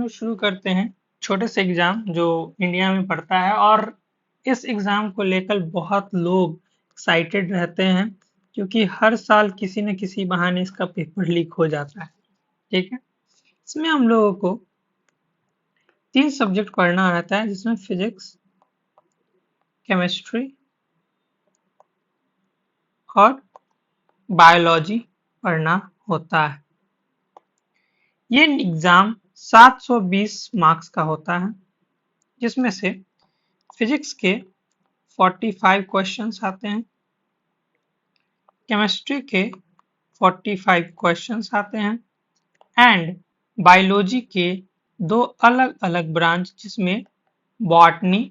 लोग शुरू करते हैं छोटे से एग्जाम जो इंडिया में पड़ता है, और इस एग्जाम को लेकर बहुत लोग एक्साइटेड रहते हैं क्योंकि हर साल किसी न किसी बहाने इसका पेपर लीक हो जाता है। ठीक है, इसमें हम लोगों को 3 सब्जेक्ट पढ़ना रहता है जिसमें फिजिक्स, केमिस्ट्री और बायोलॉजी पढ़ना होता है। ये एग्जाम 720 मार्क्स का होता है जिसमें से फिजिक्स के 45 क्वेश्चंस आते हैं, केमिस्ट्री के 45 क्वेश्चंस आते हैं एंड बायोलॉजी के 2 अलग अलग ब्रांच जिसमें बॉटनी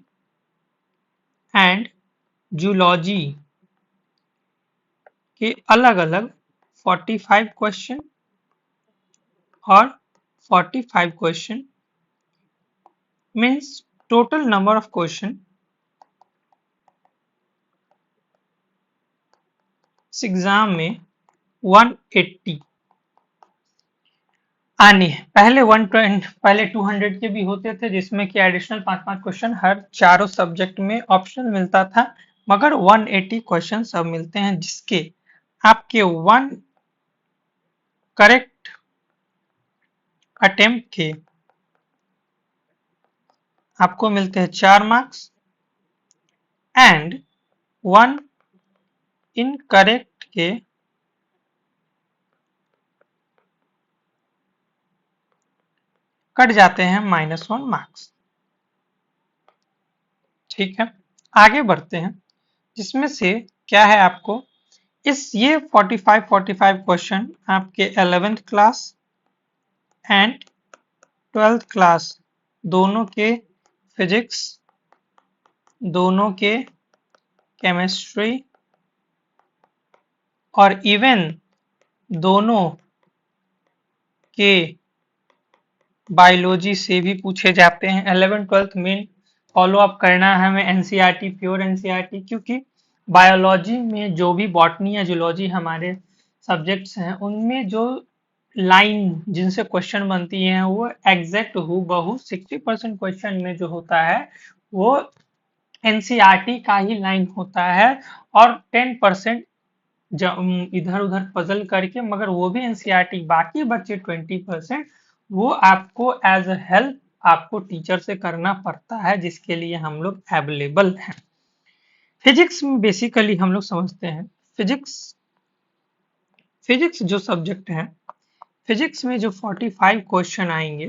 एंड जूलॉजी के अलग अलग 45 क्वेश्चन और 45 question means total number of question इस एग्जाम में 180 आने हैं। पहले 200 के भी होते थे जिसमें कि एडिशनल 5-5 क्वेश्चन हर चारों सब्जेक्ट में ऑप्शनल मिलता था, मगर 180 क्वेश्चन अब मिलते हैं जिसके आपके 1 करेक्ट अटेम्प्ट के आपको मिलते हैं 4 मार्क्स एंड 1 इनकरेक्ट के कट जाते हैं -1 मार्क्स। ठीक है, आगे बढ़ते हैं जिसमें से क्या है आपको ये 45 क्वेश्चन आपके 11th class and 12th class दोनों के फिजिक्स, दोनों के केमिस्ट्री और इवन दोनों के बायोलॉजी से भी पूछे जाते हैं। 11th-12th में फॉलो अप करना है हमें एनसीईआरटी, प्योर एनसीईआरटी, क्योंकि बायोलॉजी में जो भी बॉटनी या जूलॉजी हमारे सब्जेक्ट्स हैं उनमें जो लाइन जिनसे क्वेश्चन बनती हैं वो एग्जैक्ट हूबहू 60% क्वेश्चन में जो होता है वो एनसीईआरटी का ही लाइन होता है और 10% इधर उधर पजल करके, मगर वो भी एनसीईआरटी, बाकी बच्चे 20% वो आपको एज अ हेल्प आपको टीचर से करना पड़ता है जिसके लिए हम लोग अवेलेबल हैं। फिजिक्स में बेसिकली हम लोग समझते हैं फिजिक्स जो सब्जेक्ट है, फिजिक्स में जो 45 क्वेश्चन आएंगे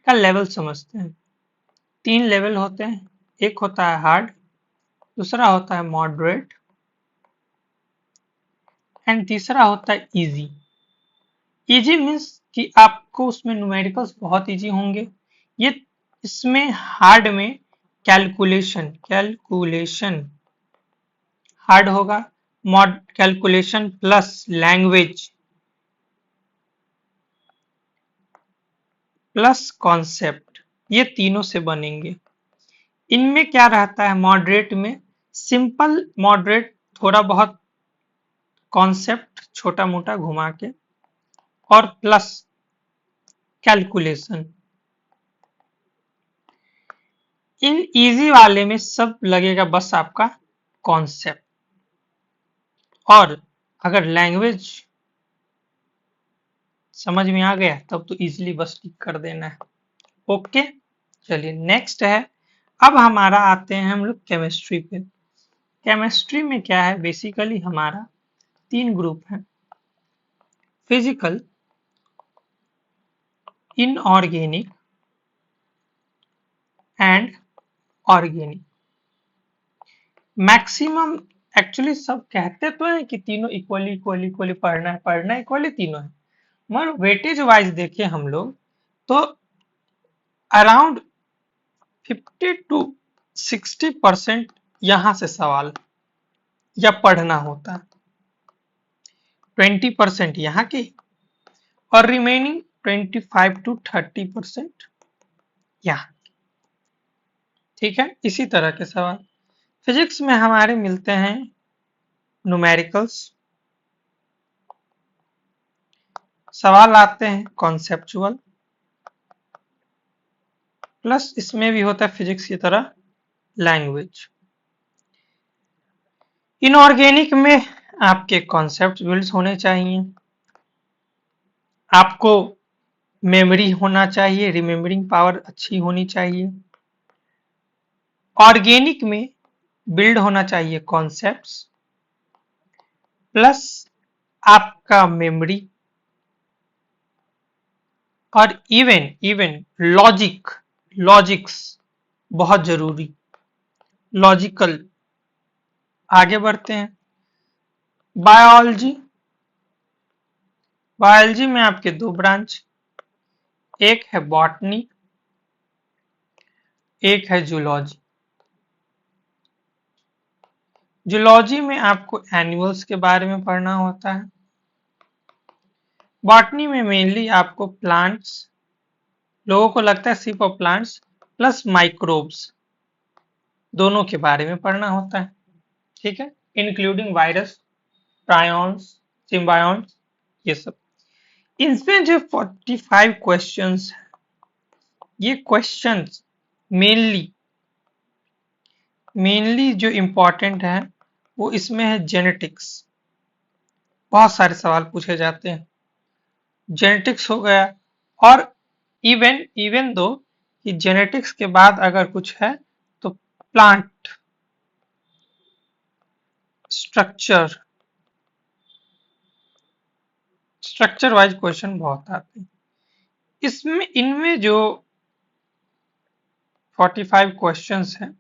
का लेवल समझते हैं। 3 लेवल होते हैं, एक होता है हार्ड, दूसरा होता है मॉडरेट एंड तीसरा होता है इजी। इजी मीन्स कि आपको उसमें न्यूमेरिकल्स बहुत इजी होंगे। ये इसमें हार्ड में कैलकुलेशन हार्ड होगा, calculation plus language plus concept, ये तीनों से बनेंगे। इनमें क्या रहता है, मॉडरेट में सिंपल मॉडरेट, थोड़ा बहुत कॉन्सेप्ट छोटा मोटा घुमा के, और प्लस कैलकुलेशन। इन इजी वाले में सब लगेगा बस आपका कॉन्सेप्ट, और अगर लैंग्वेज समझ में आ गया तब तो इजीली बस टिक कर देना है। ओके, चलिए नेक्स्ट है। अब हमारा आते हैं हम लोग केमिस्ट्री पे। केमिस्ट्री में क्या है, बेसिकली हमारा 3 ग्रुप है, physical, inorganic and organic. Maximum actually सब कहते तो हैं कि तीनों इक्वली पढ़ना इक्वली तीनों है, मगर वेटेज वाइज देखें हम लोग तो अराउंड 50 to 60% यहां से सवाल या पढ़ना होता है, 20% यहाँ के और रिमेनिंग 25 to 30% यहाँ। ठीक है, इसी तरह के सवाल फिजिक्स में हमारे मिलते हैं न्यूमेरिकल्स, सवाल आते हैं कॉन्सेप्चुअल, प्लस इसमें भी होता है फिजिक्स की तरह लैंग्वेज। इनऑर्गेनिक में आपके कॉन्सेप्ट बिल्ड होने चाहिए, आपको मेमोरी होना चाहिए, रिमेम्बरिंग पावर अच्छी होनी चाहिए। ऑर्गेनिक में बिल्ड होना चाहिए कॉन्सेप्ट्स प्लस आपका मेमोरी और इवन लॉजिक्स बहुत जरूरी, लॉजिकल। आगे बढ़ते हैं। बायोलॉजी में आपके दो ब्रांच, एक है बॉटनी, एक है जूलॉजी। जूलॉजी में आपको एनिमल्स के बारे में पढ़ना होता है, बॉटनी में मेनली आपको प्लांट्स, लोगों को लगता है सिर्फ प्लांट्स प्लस माइक्रोब्स, दोनों के बारे में पढ़ना होता है, ठीक है, इंक्लूडिंग वायरस, प्रायॉन्स, सिम्बायोन्ट्स, ये सब। इसमें जो 45 क्वेश्चंस, ये क्वेश्चंस मेनली जो इम्पोर्टेंट है वो इसमें है जेनेटिक्स। बहुत सारे सवाल पूछे जाते हैं, जेनेटिक्स हो गया, और इवन दो कि जेनेटिक्स के बाद अगर कुछ है तो प्लांट स्ट्रक्चर वाइज क्वेश्चन बहुत आते हैं। इनमें जो 45 क्वेश्चंस हैं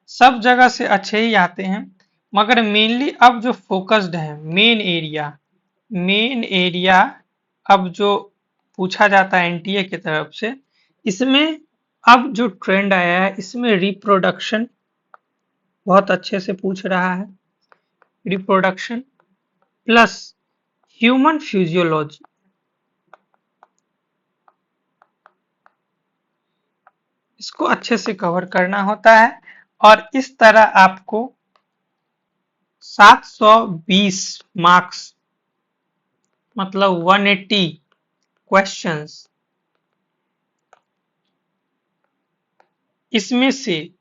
सब जगह से अच्छे ही आते हैं, मगर मेनली अब जो फोकस्ड है मेन एरिया अब जो पूछा जाता है एनटीए की तरफ से, इसमें अब जो ट्रेंड आया है इसमें रिप्रोडक्शन बहुत अच्छे से पूछ रहा है, रिप्रोडक्शन प्लस ह्यूमन फिजियोलॉजी, इसको अच्छे से कवर करना होता है। और इस तरह आपको 720 मार्क्स मतलब 180 क्वेश्चंस, इसमें से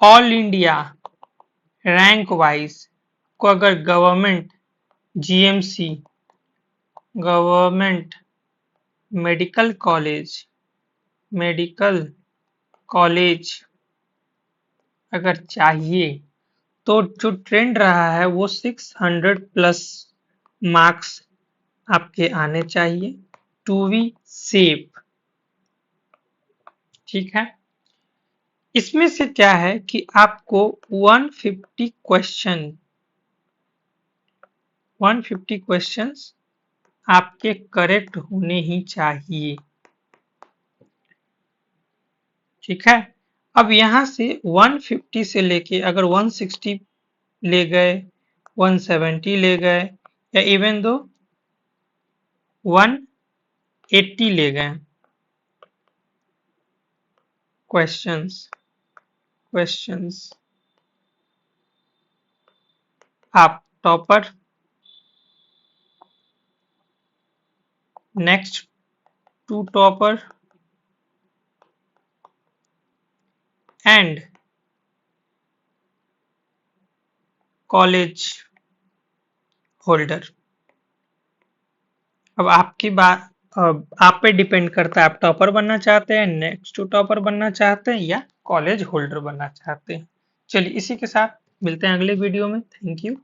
ऑल इंडिया रैंक वाइज को अगर government GMC, government medical college अगर चाहिए तो जो ट्रेंड रहा है वो 600 प्लस मार्क्स आपके आने चाहिए टू बी सेफ, ठीक है। इसमें से क्या है कि आपको 150 क्वेश्चंस आपके करेक्ट होने ही चाहिए, ठीक है। अब यहां से 150 से लेके अगर 160 ले गए, 170 ले गए, या इवन दो 180 ले गए क्वेश्चंस आप topper. Next 2 topper and college holder. अब आपकी बात, आप पे डिपेंड करता है आप टॉपर बनना चाहते हैं, नेक्स्ट 2 टॉपर बनना चाहते हैं, या कॉलेज होल्डर बनना चाहते हैं। चलिए इसी के साथ मिलते हैं अगले वीडियो में। Thank you.